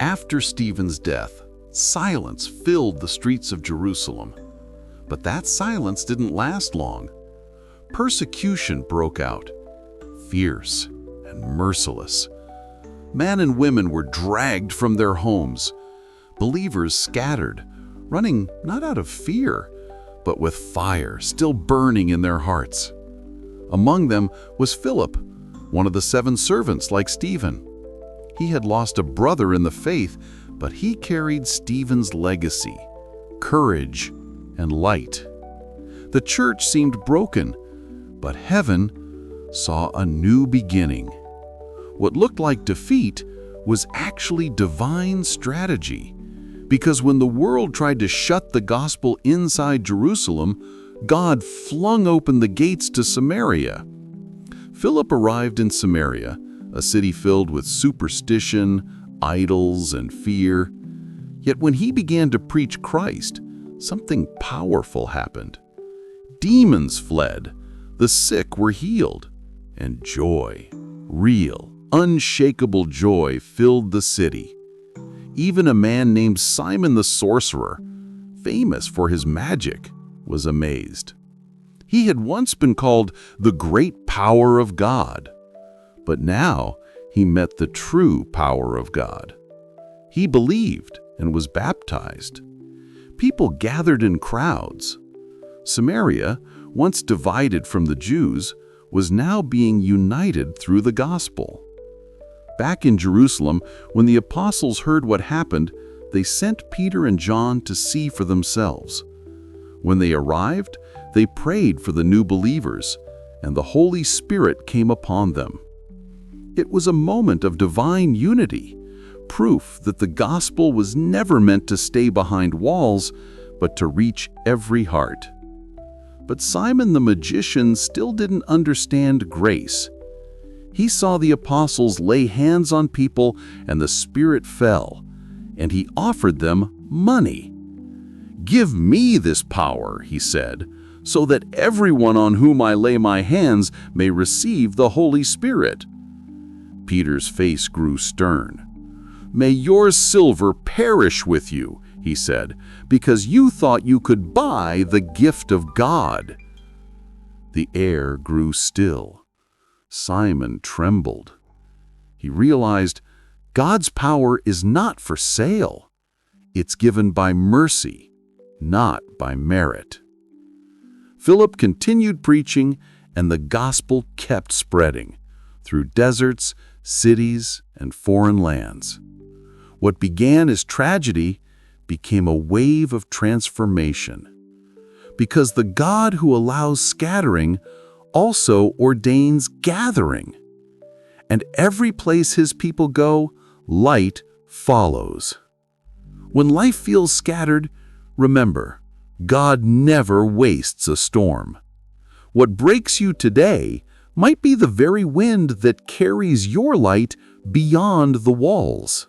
After Stephen's death, silence filled the streets of Jerusalem. But that silence didn't last long. Persecution broke out, fierce and merciless. Men and women were dragged from their homes. Believers scattered, running not out of fear, but with fire still burning in their hearts. Among them was Philip, one of the 7 servants like Stephen. He had lost a brother in the faith, but he carried Stephen's legacy, courage, and light. The church seemed broken, but heaven saw a new beginning. What looked like defeat was actually divine strategy, because when the world tried to shut the gospel inside Jerusalem, God flung open the gates to Samaria. Philip arrived in Samaria, a city filled with superstition, idols, and fear. Yet when he began to preach Christ, something powerful happened. Demons fled, the sick were healed, and joy, real, unshakable joy, filled the city. Even a man named Simon the sorcerer, famous for his magic, was amazed. He had once been called the great power of God, but now he met the true power of God. He believed and was baptized. People gathered in crowds. Samaria, once divided from the Jews, was now being united through the gospel. Back in Jerusalem, when the apostles heard what happened, they sent Peter and John to see for themselves. When they arrived, they prayed for the new believers, and the Holy Spirit came upon them. It was a moment of divine unity, proof that the gospel was never meant to stay behind walls, but to reach every heart. But Simon the magician still didn't understand grace. He saw the apostles lay hands on people and the Spirit fell, and he offered them money. "Give me this power," he said, "so that everyone on whom I lay my hands may receive the Holy Spirit." Peter's face grew stern. "May your silver perish with you," he said, "because you thought you could buy the gift of God." The air grew still. Simon trembled. He realized God's power is not for sale. It's given by mercy, not by merit. Philip continued preaching, and the gospel kept spreading through deserts, cities, and foreign lands. What began as tragedy became a wave of transformation. Because the God who allows scattering also ordains gathering. And every place his people go, light follows. When life feels scattered, remember, God never wastes a storm. What breaks you today might be the very wind that carries your light beyond the walls.